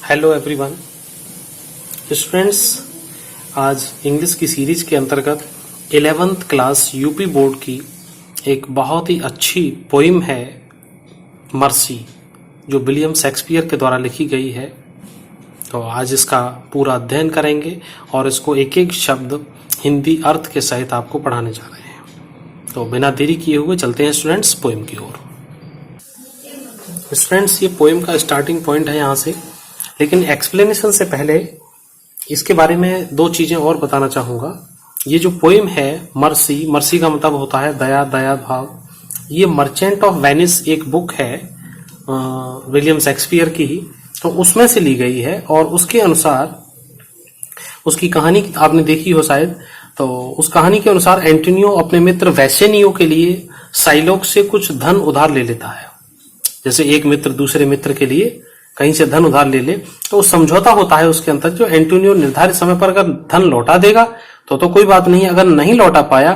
Hello everyone students, आज English की series के अंतर्गत 11th क्लास यूपी बोर्ड की एक बहुत ही अच्छी पोइम है मर्सी, जो विलियम शेक्सपियर के द्वारा लिखी गई है। तो आज इसका पूरा अध्ययन करेंगे और इसको एक एक शब्द हिंदी अर्थ के सहित आपको पढ़ाने जा रहे हैं। तो बिना देरी किए हुए चलते हैं स्टूडेंट्स पोइम की ओर। स्टूडेंट्स, ये पोइम का स्टार्टिंग पॉइंट है यहाँ से, लेकिन एक्सप्लेनेशन से पहले इसके बारे में दो चीजें और बताना चाहूंगा। ये जो पोइम है मर्सी, मर्सी का मतलब होता है दया, दया भाव। ये मर्चेंट ऑफ वेनिस एक बुक है विलियम शेक्सपियर की ही, तो उसमें से ली गई है। और उसके अनुसार उसकी कहानी आपने देखी हो शायद, तो उस कहानी के अनुसार एंटोनियो अपने मित्र वैसेनियो के लिए साइलोक से कुछ धन उधार ले लेता है। जैसे एक मित्र दूसरे मित्र के लिए कहीं से धन उधार ले ले, तो समझौता होता है उसके अंदर, जो एंटोनियो निर्धारित समय पर अगर धन लौटा देगा तो कोई बात नहीं, अगर नहीं लौटा पाया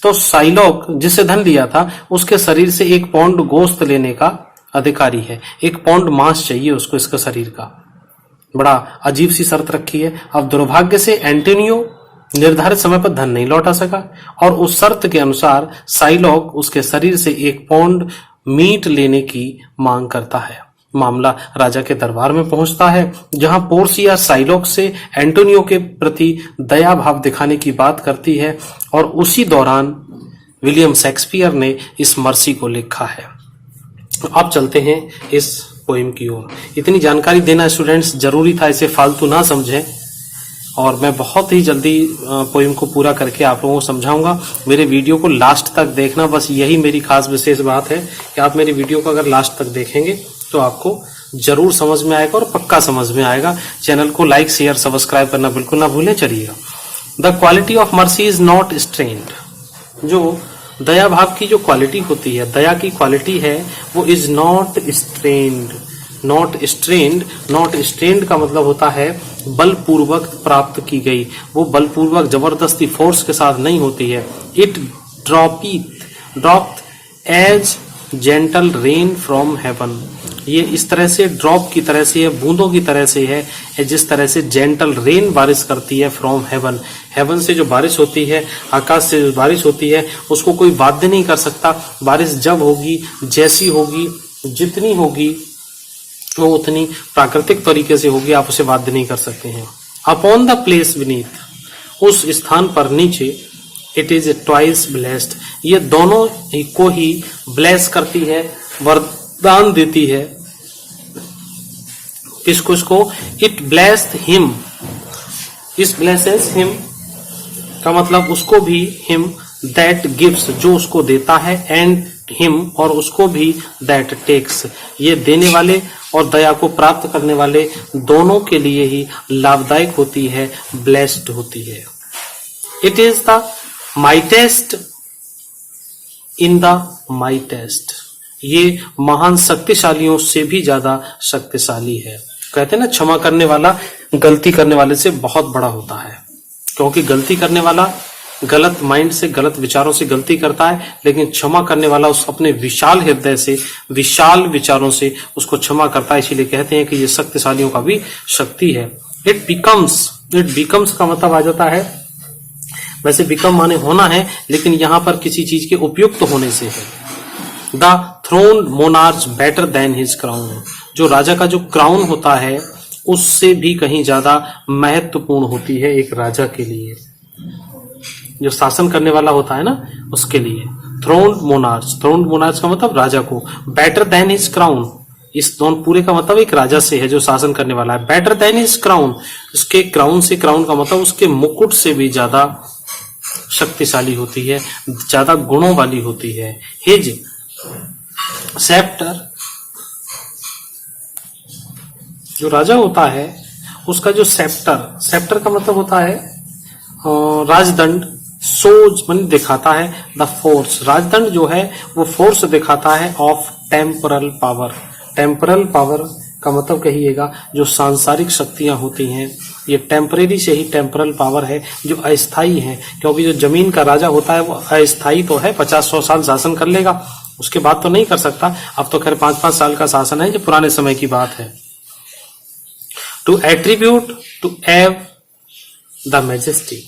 तो साइलोक जिससे धन लिया था उसके शरीर से 1 पाउंड गोश्त लेने का अधिकारी है। 1 पाउंड मांस चाहिए उसको इसका शरीर का। बड़ा अजीब सी शर्त रखी है। अब दुर्भाग्य से एंटोनियो निर्धारित समय पर धन नहीं लौटा सका और उस शर्त के अनुसार साइलोक उसके शरीर से 1 पाउंड मीट लेने की मांग करता है। मामला राजा के दरबार में पहुंचता है, जहां पोर्सिया साइलोक से एंटोनियो के प्रति दया भाव दिखाने की बात करती है और उसी दौरान विलियम शेक्सपियर ने इस मर्सी को लिखा है। अब चलते हैं इस पोइम की ओर। इतनी जानकारी देना स्टूडेंट्स जरूरी था, इसे फालतू ना समझें, और मैं बहुत ही जल्दी पोइम को पूरा करके आप लोगों को समझाऊंगा। मेरे वीडियो को लास्ट तक देखना, बस यही मेरी खास विशेष बात है कि आप मेरी वीडियो को अगर लास्ट तक देखेंगे तो आपको जरूर समझ में आएगा और पक्का समझ में आएगा। चैनल को लाइक शेयर सब्सक्राइब करना बिल्कुल ना भूलें। चलिएगा। The quality of mercy is not strained. जो दया भाव की जो क्वालिटी होती है, दया की क्वालिटी है, वो is not strained. Not strained, not strained का मतलब होता है बलपूर्वक प्राप्त की गई। वो बलपूर्वक जबरदस्ती फोर्स के साथ नहीं होती है। It dropped as gentle rain from heaven. ये इस तरह से ड्रॉप की तरह से है, बूंदों की तरह से है, जिस तरह से जेंटल रेन बारिश करती है फ्रॉम हेवन। हेवन से जो बारिश होती है, आकाश से जो बारिश होती है, उसको कोई बाध्य नहीं कर सकता। बारिश जब होगी, जैसी होगी, जितनी होगी, वो उतनी प्राकृतिक तरीके से होगी, आप उसे बाध्य नहीं कर सकते हैं। अपॉन द प्लेस बीनीथ, उस स्थान पर नीचे, इट इज ट्वाइस ब्लेस्ड। ये दोनों को ही ब्लेस करती है, वरदान देती है। किसको? इसको। इट ब्लेस्ड हिम, इस ब्लेसेस हिम का मतलब उसको भी, हिम दैट गिव्स, जो उसको देता है, एंड हिम, और उसको भी दैट टेक्स। ये देने वाले और दया को प्राप्त करने वाले दोनों के लिए ही लाभदायक होती है, ब्लेस्ड होती है। It is the mightiest in the mightiest. ये महान शक्तिशालियों से भी ज्यादा शक्तिशाली है। कहते हैं ना, क्षमा करने वाला गलती करने वाले से बहुत बड़ा होता है, क्योंकि गलती करने वाला गलत माइंड से, गलत विचारों से गलती करता है, लेकिन क्षमा करने वाला उस अपने विशाल हृदय से, विशाल विचारों से उसको क्षमा करता है। इसीलिए कहते हैं कि ये शक्तिशालियों का भी शक्ति है। इट बिकम्स का मतलब आ जाता है, वैसे बिकम माने होना है, लेकिन यहां पर किसी चीज के उपयुक्त होने से है। The throned monarch better than his crown. जो राजा का जो क्राउन होता है उससे भी कहीं ज्यादा महत्वपूर्ण होती है एक राजा के लिए, जो शासन करने वाला होता है ना, उसके लिए। थ्रोन मोनार्च का मतलब राजा को, बेटर देन हिज क्राउन, इस दोनों पूरे का मतलब एक राजा से है जो शासन करने वाला है। बेटर देन हिज क्राउन, उसके क्राउन से, क्राउन का मतलब उसके मुकुट से भी ज्यादा शक्तिशाली होती है, ज्यादा गुणों वाली होती है। हिज सेप्टर, जो राजा होता है उसका जो सेप्टर का मतलब होता है राजदंड। सोज मन दिखाता है, द फोर्स, राजदंड जो है वो फोर्स दिखाता है of temporal power. Temporal power का मतलब कहिएगा जो सांसारिक शक्तियां होती हैं, ये टेम्परेरी से ही टेम्परल पावर है, जो अस्थाई है। क्योंकि जो जमीन का राजा होता है वो अस्थाई तो है, 50-100 साल शासन कर लेगा, उसके बाद तो नहीं कर सकता। अब तो खैर 5-5 साल का शासन है, जो पुराने समय की बात है। टू एट्रीब्यूट टू एव द मैजेस्टी।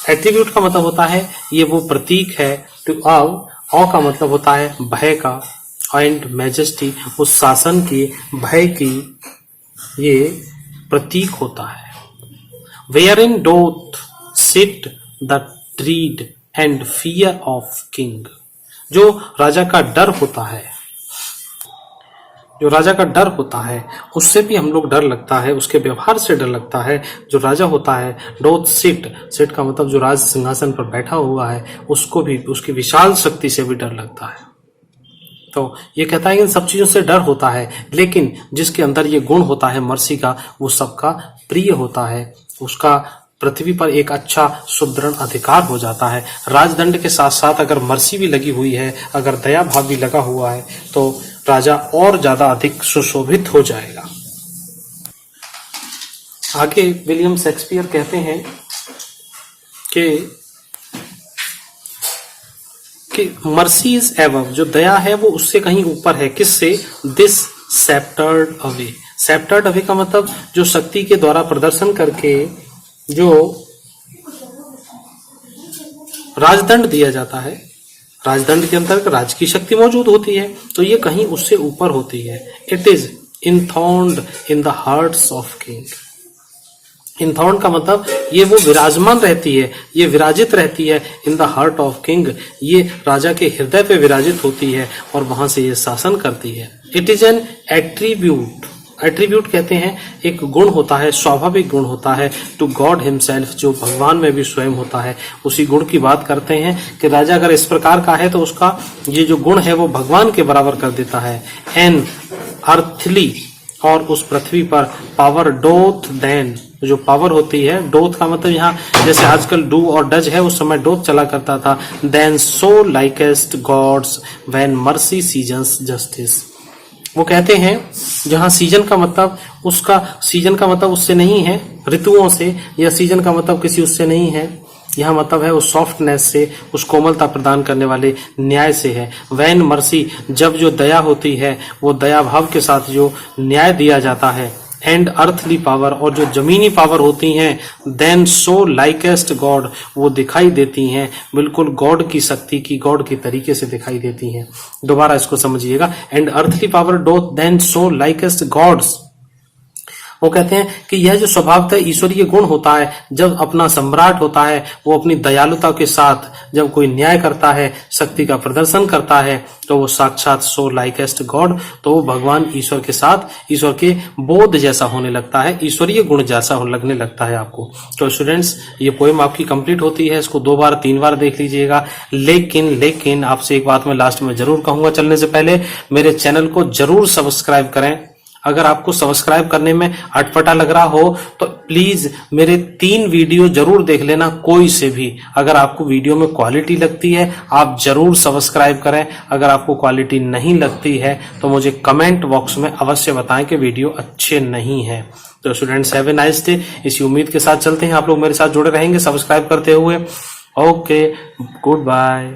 एट्रीब्यूट का मतलब होता है ये वो प्रतीक है। टू ऑ का मतलब होता है भय का, एंड मैजेस्टी उस शासन की, भय की ये प्रतीक होता है। Wherein doth sit the dread and fear of king। जो राजा का डर होता है, जो राजा का डर होता है उससे भी हम लोग डर लगता है, उसके व्यवहार से डर लगता है। जो राजा होता है डोथ सिट, सिट का मतलब जो राज सिंहासन पर बैठा हुआ है उसको भी, उसकी विशाल शक्ति से भी डर लगता है। तो ये कहता है कि इन सब चीजों से डर होता है, लेकिन जिसके अंदर ये गुण होता है मर्सी का, वो सबका प्रिय होता है, उसका पृथ्वी पर एक अच्छा सुदृढ़ अधिकार हो जाता है। राजदंड के साथ साथ अगर मर्सी भी लगी हुई है, अगर दया भाव भी लगा हुआ है, तो राजा और ज्यादा अधिक सुशोभित हो जाएगा। आगे विलियम शेक्सपियर कहते हैं कि मर्सी इज एबव, जो दया है वो उससे कहीं ऊपर है। किससे? This sceptred away. Sceptred away का मतलब जो शक्ति के द्वारा प्रदर्शन करके जो राजदंड दिया जाता है, राजदंड के अंतर्गत राज की शक्ति मौजूद होती है, तो ये कहीं उससे ऊपर होती है। It is enthroned in the hearts of king. Enthroned का मतलब ये वो विराजमान रहती है, ये विराजित रहती है in the heart of king, ये राजा के हृदय पे विराजित होती है और वहां से ये शासन करती है। It is an attribute. Attribute कहते हैं एक गुण होता है, स्वाभाविक गुण होता है टू गॉड हिमसेल्फ, जो भगवान में भी स्वयं होता है। उसी गुण की बात करते हैं कि राजा अगर इस प्रकार का है तो उसका ये जो गुण है वो भगवान के बराबर कर देता है। एन अर्थली, और उस पृथ्वी पर पावर डोथ देन, जो पावर होती है, डोथ का मतलब यहाँ जैसे आजकल डू और डज है, उस समय डोथ चला करता था। Then show likest God's when mercy seasons justice. वो कहते हैं जहां सीजन का मतलब उसका, सीजन का मतलब उससे नहीं है ऋतुओं से, या सीजन का मतलब किसी उससे नहीं है, यहाँ मतलब है उस सॉफ्टनेस से, उस कोमलता प्रदान करने वाले न्याय से है। वैन मर्सी, जब जो दया होती है वो दया भाव के साथ जो न्याय दिया जाता है। एंड अर्थली पावर, और जो जमीनी पावर होती हैं, देन सो लाइकेस्ट गॉड, वो दिखाई देती हैं बिल्कुल गॉड की शक्ति की, गॉड की तरीके से दिखाई देती हैं। दोबारा इसको समझिएगा। And earthly power doth then show likest God's. वो कहते हैं कि यह जो स्वभावतः ईश्वरीय गुण होता है, जब अपना सम्राट होता है वो अपनी दयालुता के साथ जब कोई न्याय करता है, शक्ति का प्रदर्शन करता है, तो वो साक्षात सो लाइकेस्ट गॉड, तो वो भगवान ईश्वर के साथ, ईश्वर के बोध जैसा होने लगता है, ईश्वरीय गुण जैसा लगने लगता है आपको। तो स्टूडेंट्स, ये पोएम आपकी कंप्लीट होती है, इसको 2 बार 3 बार देख लीजिएगा। लेकिन आपसे एक बात मैं लास्ट में जरूर कहूंगा, चलने से पहले मेरे चैनल को जरूर सब्सक्राइब करें। अगर आपको सब्सक्राइब करने में अटपटा लग रहा हो तो प्लीज मेरे 3 वीडियो जरूर देख लेना, कोई से भी। अगर आपको वीडियो में क्वालिटी लगती है आप जरूर सब्सक्राइब करें, अगर आपको क्वालिटी नहीं लगती है तो मुझे कमेंट बॉक्स में अवश्य बताएं कि वीडियो अच्छे नहीं है। तो students, have a nice day. इसी उम्मीद के साथ चलते हैं, आप लोग मेरे साथ जुड़े रहेंगे सब्सक्राइब करते हुए। Okay, good bye.